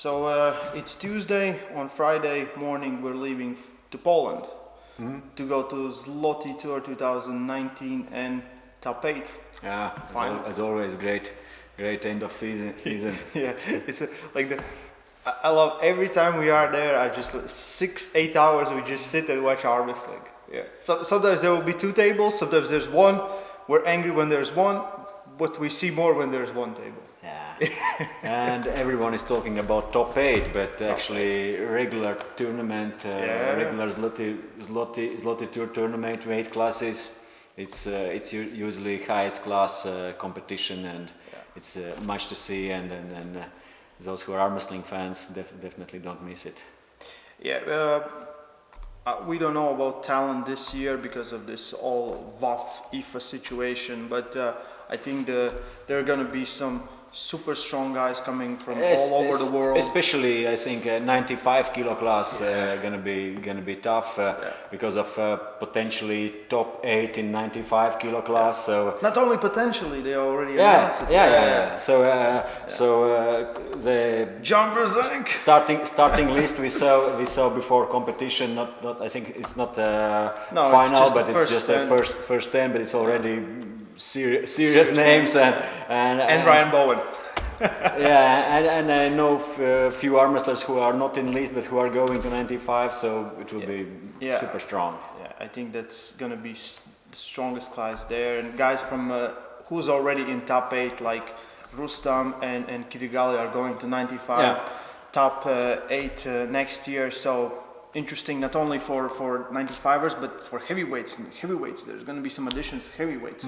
So it's Tuesday. On Friday morning, we're leaving to Poland to go to Zloty Tour 2019 and top 8. Yeah, as always, great end of season. Yeah, it's I love every time we are there. I just 6-8 hours we just sit and watch Armwrestling. Yeah. So sometimes there will be 2 tables. Sometimes there's one. We're angry when there's one, but we see more when there's one table. Yeah. And everyone is talking about top 8, but actually regular tournament, regular Zloty Tour tournament, weight classes. It's usually highest class competition, and it's much to see, and those who are Armwrestling fans definitely don't miss it. Yeah, we don't know about talent this year because of this all VAF IFA situation, but I think there are going to be some super strong guys coming from all over the world. Especially, I think 95 kilo class gonna be tough because of potentially top 8 in 95 kilo class. So not only potentially, they already announced it. Yeah. So the Tim Bresnan starting list we saw before competition. Not I think it's not final, it's but it's just the first 10. But it's already serious names and Ryan Bowen. and I know few arm wrestlers who are not in list but who are going to 95, so it will be super strong. Yeah, I think that's gonna be the strongest class there, and guys from who's already in top 8 like Rustam and Kydyrgali are going to 95, top 8 next year. So interesting, not only for 95ers but for heavyweights. There's going to be some additions to heavyweights.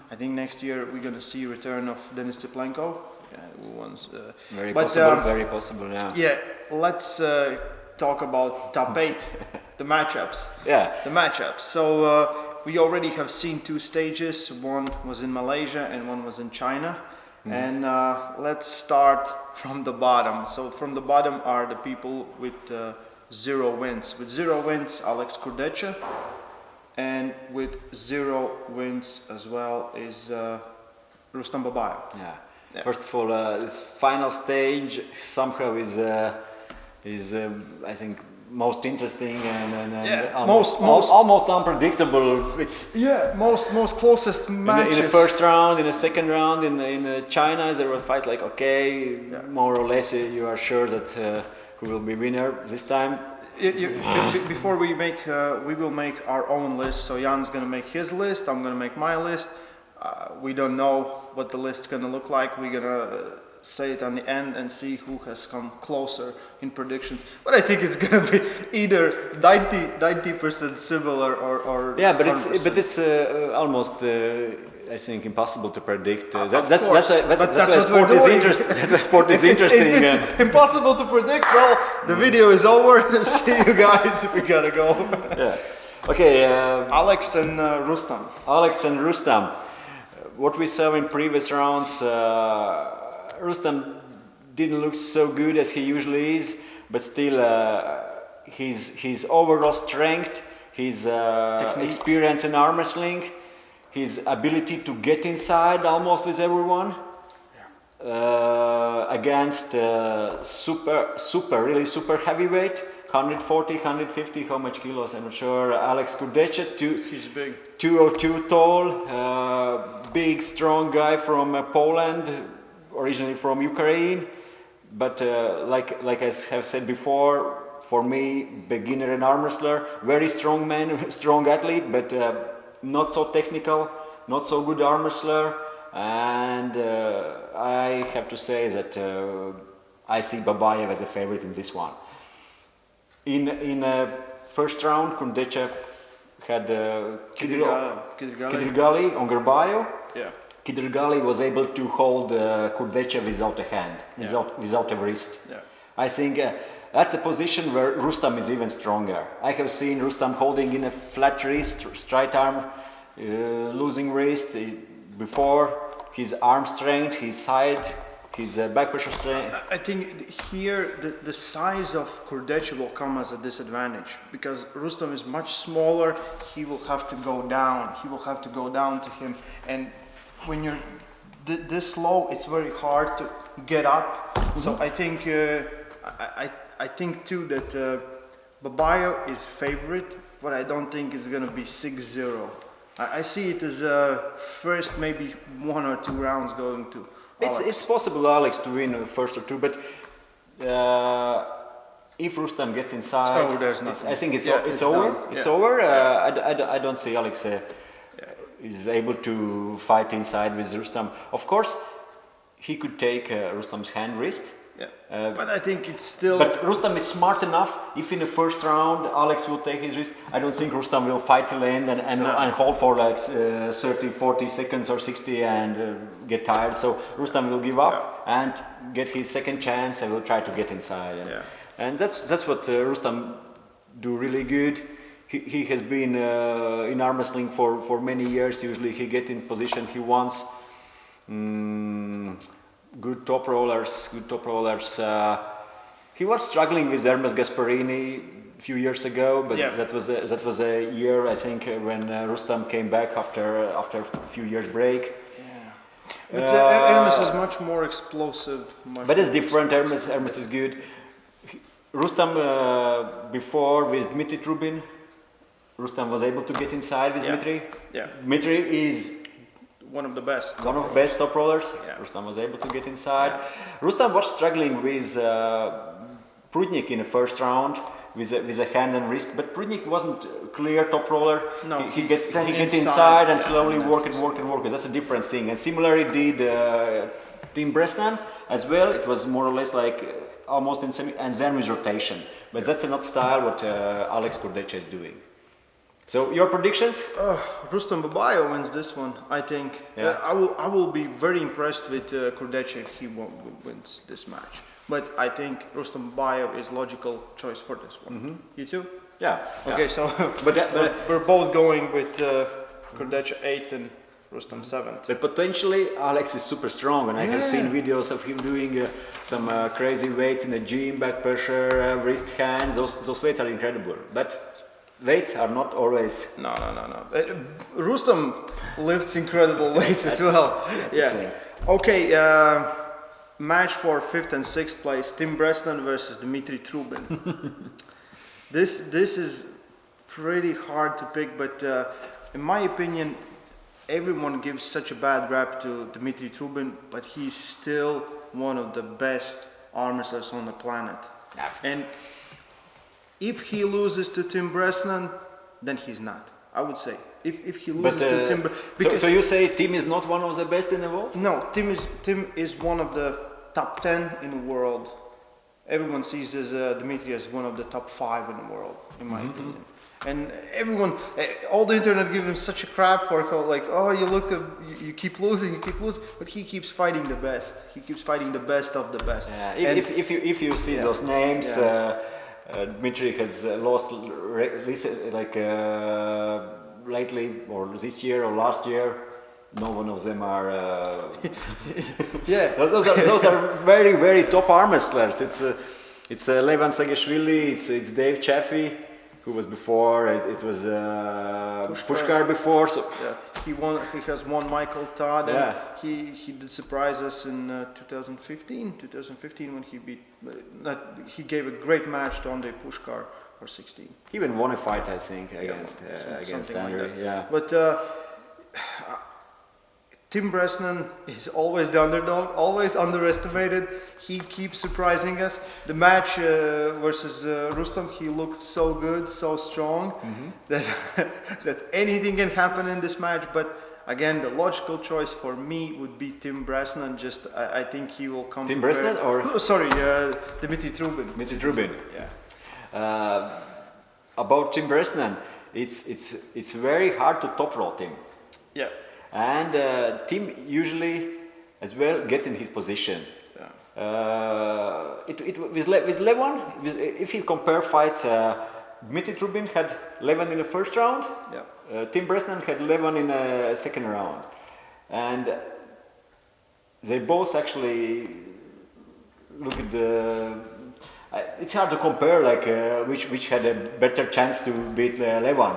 I think next year we're going to see return of Denis Tsiplenko. Very possible. Yeah, let's talk about top 8, the matchups. The matchups. So we already have seen 2 stages. One was in Malaysia and one was in China. And let's start from the bottom. So from the bottom are the people with 0 wins. With 0 wins, Alex Kurdecha, and with 0 wins as well is Rustam Babaev. Yeah. First of all, this final stage somehow is I think most interesting and almost unpredictable. It's most closest matches. In the first round, in the second round, in China, there were fights like more or less you are sure that who will be winner this time. Before we will make our own list. So Jan's gonna make his list. I'm gonna make my list. We don't know what the list's gonna look like. We're gonna say it on the end and see who has come closer in predictions. But I think it's gonna be either 90% similar or but it's almost. I think impossible to predict. That's why sport is interesting. That's why sport is interesting. If it's impossible to predict, well, the video is over. See you guys. We gotta go. Okay. Alex and Rustam. What we saw in previous rounds, Rustam didn't look so good as he usually is, but still his overall strength, his experience in arm wrestling, his ability to get inside almost with everyone against really super heavyweight, 140, 150, how much kilos, I'm not sure. Alex Kurdecha, he's big, 202 tall, big strong guy from Poland, originally from Ukraine, but like I have said before, for me, beginner and arm wrestler, very strong man, strong athlete, but not so technical, not so good arm wrestler, and I have to say that I see Babaev as a favorite in this one. In first round, Kurdecha had Kydyrgali Ongharbaev. Kydyrgali was able to hold Kurdecha without a hand, without a wrist. I think that's a position where Rustam is even stronger. I have seen Rustam holding in a flat wrist, straight arm, losing wrist before. His arm strength, his side, his back pressure strength. I think here the size of Kurdecha will come as a disadvantage because Rustam is much smaller. He will have to go down. He will have to go down to him, and when you're this low, it's very hard to get up. So I think I think too that Babaev is favorite, but I don't think it's gonna be 6-0. I see it as first maybe 1 or 2 rounds going to Alex. It's possible Alex to win the first or two, but if Rustam gets inside, there's nothing. I think it's over. Done. It's over. I don't see Alex is able to fight inside with Rustam. Of course, he could take Rustam's hand wrist. Yeah. But I think it's still. But Rustam is smart enough. If in the first round Alex will take his wrist, I don't think Rustam will fight till the end and hold for like 30, 40 seconds or 60 and get tired. So Rustam will give up and get his second chance and will try to get inside. And that's what Rustam do really good. He has been in arm wrestling for many years. Usually he get in position he wants. Good top rollers. He was struggling with Hermes Gasparini a few years ago, but that was a year I think when Rustam came back after a few years break. But Hermes is much more explosive. But it's different. Hermes is good. Rustam before with Dmitry Trubin, Rustam was able to get inside with Dmitry. Dmitry is one of the best. One of the best top rollers. Rustam was able to get inside. Rustam was struggling with Prudnik in the first round with a hand and wrist, but Prudnik wasn't a clear top roller. No, he get inside and slowly work it. That's a different thing. And similarly did Tim Bresnan as well. It was more or less like almost in semi, and then with rotation. But that's not style what Alex Kurdecha is doing. So your predictions? Rustam Babaev wins this one, I think. I will be very impressed with Kurdecha if he wins this match. But I think Rustam Babaev is logical choice for this one. You too? Yeah. Okay, so but we're both going with Kurdecha 8 and Rustam 7. But potentially Alex is super strong, and I have seen videos of him doing some crazy weights in the gym, back pressure, wrist hands. Those weights are incredible. But weights are not always. No. Rustam lifts incredible weights as well. Okay, match for 5th and 6th place: Tim Bresnan versus Dmitry Trubin. This is pretty hard to pick, but in my opinion, everyone gives such a bad rap to Dmitry Trubin, but he's still one of the best arm wrestlers on the planet. And if he loses to Tim Bresnan, then he's not. I would say if he loses to Tim. So you say Tim is not one of the best in the world? No, Tim is one of the top 10 in the world. Everyone sees Dmitry as one of the top 5 in the world, in my opinion. And everyone, all the internet give him such a crap for like, oh, you keep losing, but he keeps fighting the best. He keeps fighting the best of the best. If you see those names. Dmitry has lost lately, or this year or last year. No one of them are. Those are very, very top arm wrestlers. It's Levan Saginashvili. It's Dave Chaffee, who was before. It was Pushkar before. So he has won Michael Todd. And he did surprise us in 2015. 2015 when he beat. He gave a great match to Andrei Pushkar for 16. He even won a fight, I think, against Andrei. Like but Tim Bresnan is always the underdog, always underestimated. He keeps surprising us. The match versus Rustam, he looked so good, so strong that anything can happen in this match. But again, the logical choice for me would be Tim Bresnan. I think he will come. Tim Bresnan or Dmitry Trubin. Dmitry Trubin. About Tim Bresnan, it's very hard to top roll Tim. Yeah. And Tim usually as well gets in his position. With Levan, if you compare fights, Dmitry Trubin had Levan in the first round. Tim Bresnan had Levan in the second round, and they both actually look at the. It's hard to compare which had a better chance to beat Levan.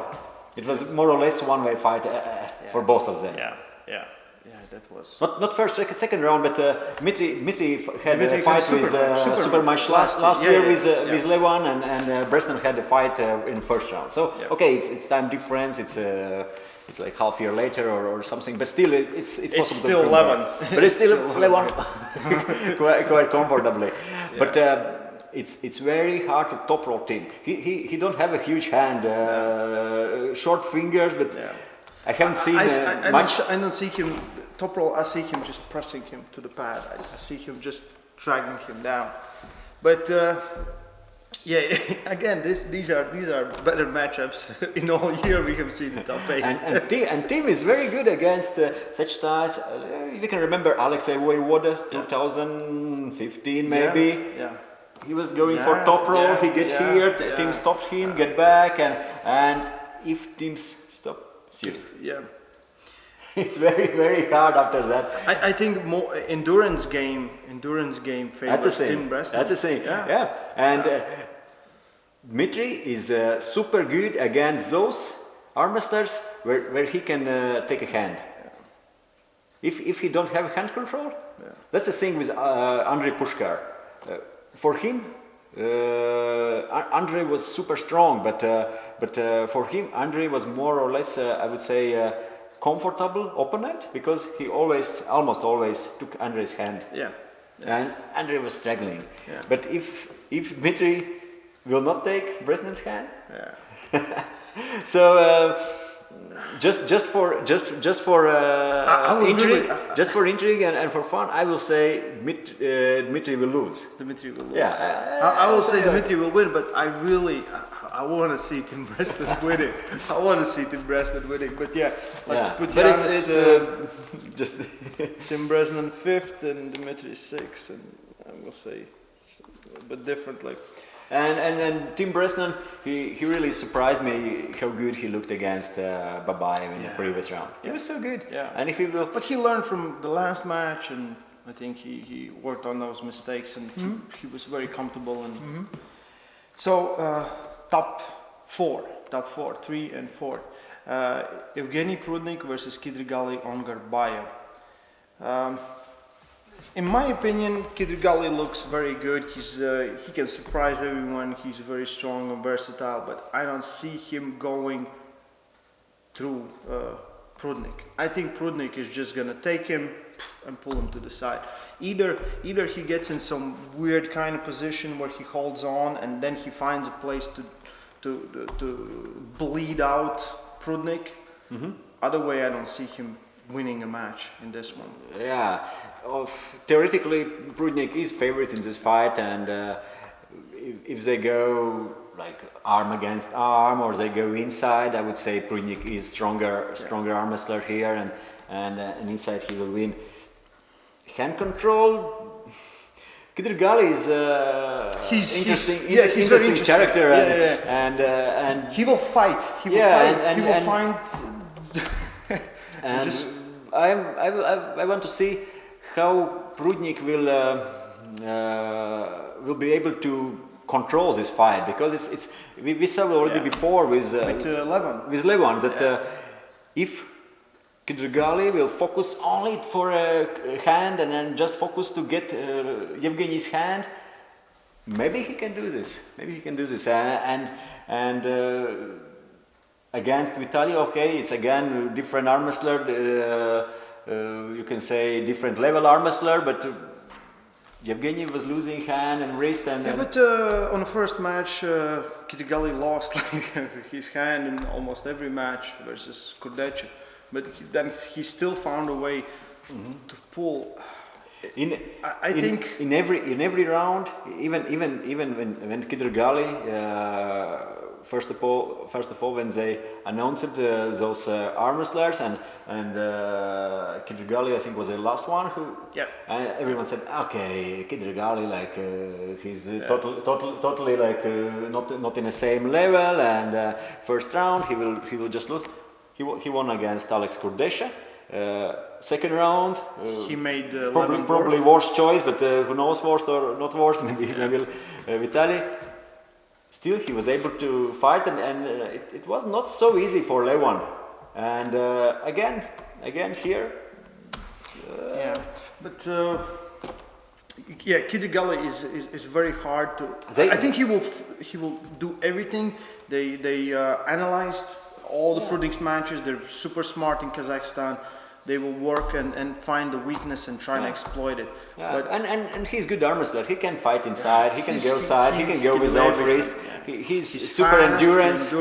It was more or less one-way fight for both of them. that was not first, second round, but Dmitry had a fight with Super Match last year with Levan, and Bresnan had a fight in first round. So okay, it's time difference. It's like half year later or something, but still it's possible. It's still Levan, but it's still Levan quite comfortably. Yeah. But it's very hard to top roll him. He don't have a huge hand, short fingers, but I haven't seen much. I don't see him top roll. I see him just pressing him to the pad. I see him just dragging him down. But again, these are better matchups. In all year we have seen the top 8. and Tim is very good against such styles. You can remember Alex Kurdecha, 2015 maybe. Yeah. He was going for top roll. He get here. Tim stopped him. Get back and if Tim stop. Yeah, it's very, very hard after that. I think more endurance game favors Tim Bresnan. That's the same. Yeah. And Dmitry is super good against those arm wrestlers where he can take a hand. If he don't have hand control, that's the thing with Andrei Pushkar. For him, Andrei was super strong, but for him, Andrei was more or less, I would say, comfortable opponent because he almost always took Andrei's hand. Yeah. And Andrei was struggling. Yeah. But if Dmitry will not take Bresnan's hand, so just for intrigue and for fun, I will say Dmitry will lose. Dmitry will lose. Yeah, I will say Dmitry will win, but I want to see Tim Bresnan winning. I want to see Tim Bresnan winning. But let's put Janis, it's just Tim Bresnan 5th and Dmitry 6th, and I will say a bit differently. And Tim Bresnan, he really surprised me how good he looked against Babaev in the previous round. He was so good. Yeah. And if he will, but he learned from the last match, and I think he worked on those mistakes, and he was very comfortable. And so top 4, 3 and 4. Eugeny Prudnik versus Kydyrgali Ongharbaev. In my opinion, Kydyrgali looks very good. He can surprise everyone. He's very strong and versatile, but I don't see him going through Prudnik. I think Prudnik is just gonna take him and pull him to the side. Either he gets in some weird kind of position where he holds on and then he finds a place to bleed out Prudnik. Other way, I don't see him winning a match in this one. Yeah, theoretically Prudnik is favorite in this fight, and if they go like arm against arm or they go inside, I would say Prudnik is stronger arm wrestler here, and inside he will win. Hand control, Kydyrgali is he's interesting character, and he will fight. He will find. And I want to see how Prudnik will be able to control this fight, because we saw already before with Levan that if Kydyrgali will focus only for a hand and then just focus to get Evgeny's hand, maybe he can do this. And against Vitaly, okay, it's again different arm wrestler. You can say different level arm wrestler, but Evgeny was losing hand and wrist but on the first match, Kydyrgali lost his hand in almost every match versus Kurdecha. But then he still found a way to pull. I think in every round, even when Kydyrgali first of all when they announced those arm wrestlers and Kydyrgali I think was the last one who and everyone said okay, Kydyrgali he's totally not in the same level, and first round he will just lose. He won against Alex Kurdecha. Second round, he made probably worst choice, but who knows, worst or not worst, maybe Vitaly. Still, he was able to fight, and it was not so easy for Levan. And again here, Yeah, but Kydyrgali is very hard to. I think he will do everything. They analyzed all the Prudnik's matches. They're super smart in Kazakhstan. They will work and find the weakness and try and exploit it. Yeah. But and he's good arm wrestler. He can fight inside. He can go side. He can go without wrist. He's super fast, endurance,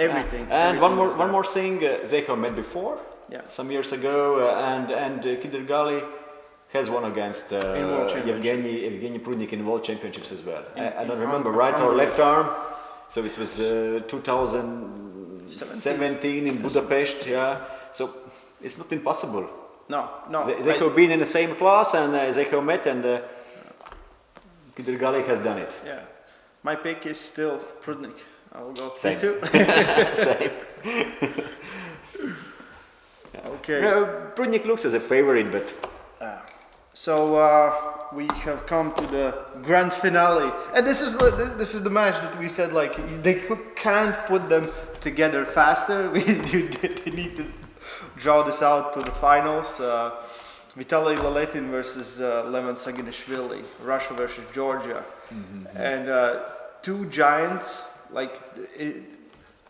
everything. And everything one more thing, they have met before. Yeah. Some years ago, and Kydyrgali has won against Eugeny Prudnik in World Championships as well. I don't remember right or left arm. So it was 2017 in Budapest. Yeah. So it's not impossible. No. They have been in the same class and they have met, and Kydyrgali has done it. Yeah. My pick is still Prudnik. I will go. Same. Me too. Same. Okay. Prudnik looks as a favorite, but so we have come to the grand finale, and this is the match that we said like they can't put them together faster. They need to draw this out to the finals. Vitaly Laletin versus Levan Saginashvili, Russia versus Georgia, and two giants like.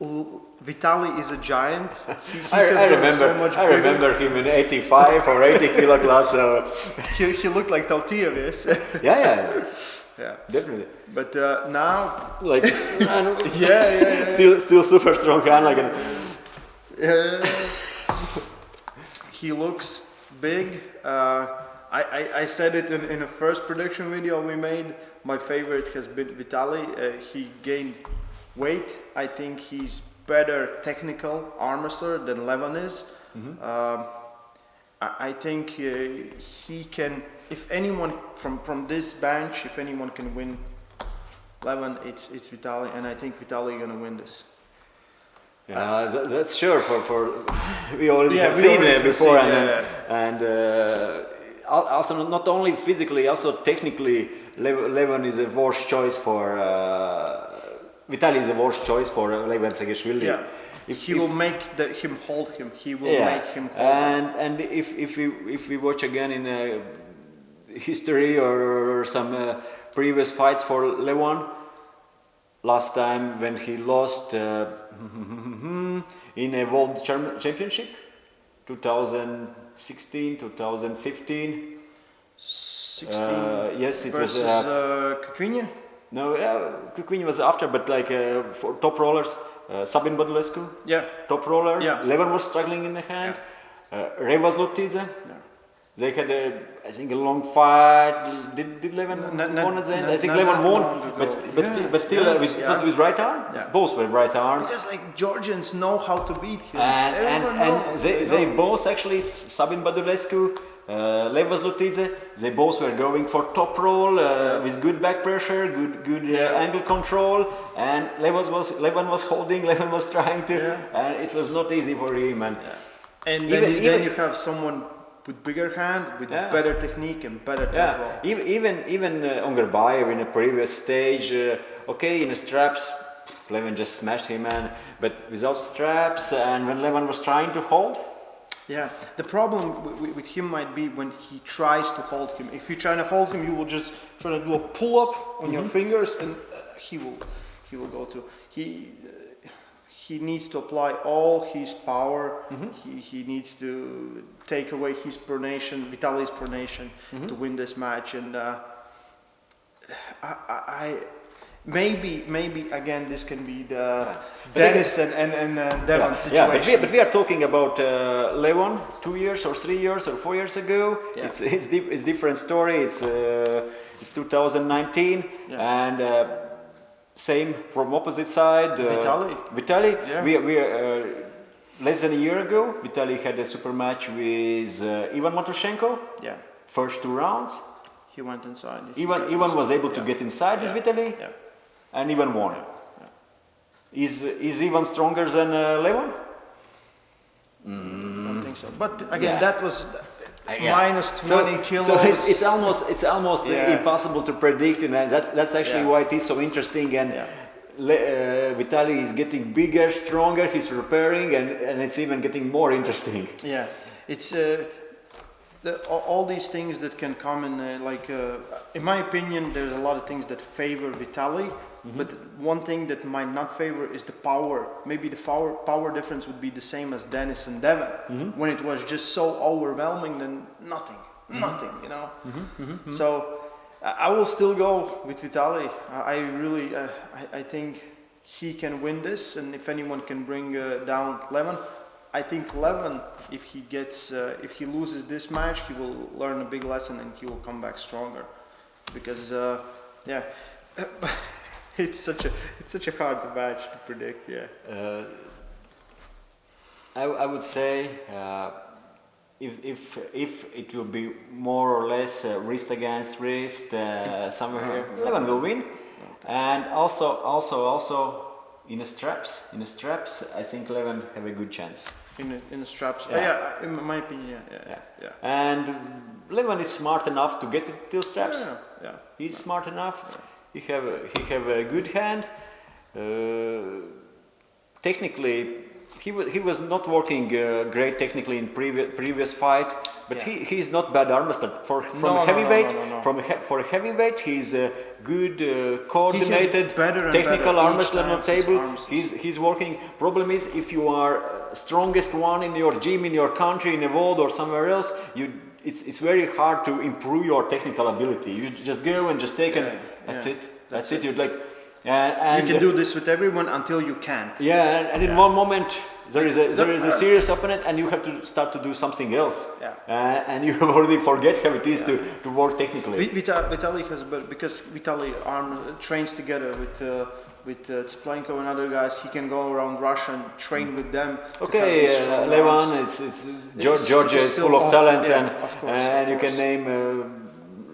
Vitaly is a giant. I remember him in 85 or 80 kilo class. So he looked like Tautiev. yeah, definitely. But now, like, yeah. Still super strong hand, like. He looks big. I said it in the first production video we made. My favorite has been Vitaly. He gained weight. I think he's better technical arm wrestler than Levan is. I think he can. If anyone from this bench, if anyone can win Levan, it's Vitaly, and I think Vitaly is gonna win this. Yeah, that's sure. For we already have seen it before, and also not only physically, also technically, Levan is a worse choice for. Vitaly is a worse choice for Levan Saginashvili. Yeah, he will make him hold him. He will make him hold him. And if we watch again in history or some previous fights for Levan, last time when he lost in a World Championship, 2016, 2015. 16. Yes, it versus was. Kukwinja? No, Kukwinja was after, but like for top rollers, Sabin Badulescu, top roller. Yeah. Levan was struggling in the hand. Revaz Lotidze. They had I think a long fight. Did Levan won at the end? I think Levan won, but still it was with right arm. Yeah. Both were right arm. Because like Georgians know how to beat him. And they both actually, Sabin Badulescu, Revaz Lotidze, they both were going for top roll with good back pressure, good angle control, and Levan was holding, Levan was trying to, and it was not easy for him. And then you have someone with bigger hand, with better technique and better top roll. Even Ongharbaev in a previous stage, in the straps, Levan just smashed him, but without straps, and when Levan was trying to hold. Yeah, the problem with him might be when he tries to hold him. If you try to hold him, you will just try to do a pull up on your fingers, and he will go to. He needs to apply all his power. He needs to take away his pronation, Vitaly's pronation, to win this match. And maybe again this can be the Janis and Levan situation. Yeah, but we are talking about Levan 2 years or 3 years or 4 years ago. Yeah. It's different story. It's 2019 and same from opposite side. Vitaly. Yeah. We less than a year ago, Vitaly had a super match with Ivan Matoshenko. Yeah. First 2 rounds. He went inside. Ivan was able to get inside with Vitaly. Yeah. And Ivan won. Yeah. Is Ivan stronger than Levan? I don't think so. But again, that was minus 20 kilos. So it's almost impossible to predict, and that's actually why it is so interesting. And Vitaly is getting bigger, stronger. He's preparing, and it's even getting more interesting. Yeah, it's all these things that can come in, in my opinion, there's a lot of things that favor Vitaly, but one thing that might not favor is the power. Maybe the power difference would be the same as Janis and Levan, when it was just so overwhelming, then nothing, you know. So I will still go with Vitaly. I think he can win this, and if anyone can bring down Levan, I think Levan, if he loses this match, he will learn a big lesson and he will come back stronger, because it's such a hard match to predict. I would say if it will be more or less wrist against wrist somewhere here, Levan will win, and also. In the straps, I think Levan have a good chance. In the straps, in my opinion, yeah. And Levan is smart enough to get it till straps. Yeah. He's smart enough. He have a good hand. Technically, he was not working great technically in previous fight, but he's not bad arm wrestler for heavyweight. For a heavyweight, he's a good coordinated technical arm wrestler on the table. He's working. Problem is, if you are strongest one in your gym, in your country, in a world or somewhere else, it's very hard to improve your technical ability. You just go and just take and that's it. That's it. You're like. And you can do this with everyone until you can't. Yeah, and in one moment there is a serious opponent, and you have to start to do something else. And you already forget how it is to work technically. Vitaly has, because Vitaly trains together with Tseplenko and other guys. He can go around Russia and train with them. Okay, Levan, Georgia is full of talents, and you can name.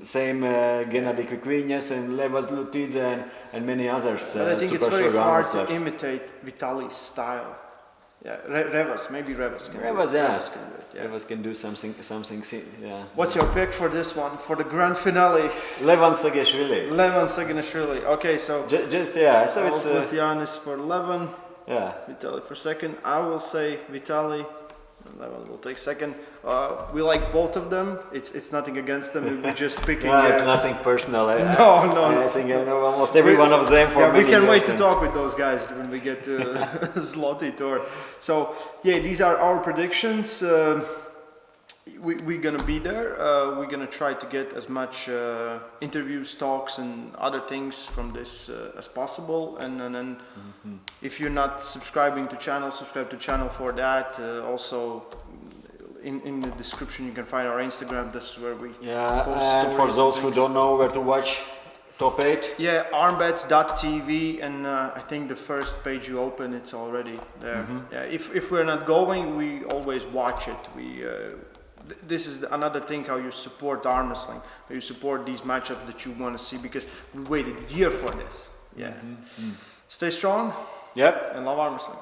Same Gennady Kvikvinyas and Levan Saginashvili and many others. But I think it's very hard to imitate Vitaly's style. Yeah, Revas can do it. Revas can do something. Yeah. What's your pick for this one, for the grand finale? Levan Saginashvili. Okay, so So it's put Janis for Levan. Yeah. Vitaly for second. I will say Vitaly. Levan will take second. We like both of them. It's nothing against them. We're just picking. It's nothing personal. No. I think I know almost every one of them. We can't wait to talk with those guys when we get to Zloty Tour. So these are our predictions. We're gonna be there. We're gonna try to get as much interviews, talks, and other things from this as possible. And then, if you're not subscribing to channel, subscribe to channel for that. Also, in the description you can find our Instagram. This is where we post and for those who don't know where to watch Top 8. armbets.tv, and I think the first page you open, it's already there. If we're not going, we always watch it. This is another thing how you support arm wrestling, how you support these matchups that you want to see, because we waited a year for this. Stay strong. Yep. And love arm wrestling.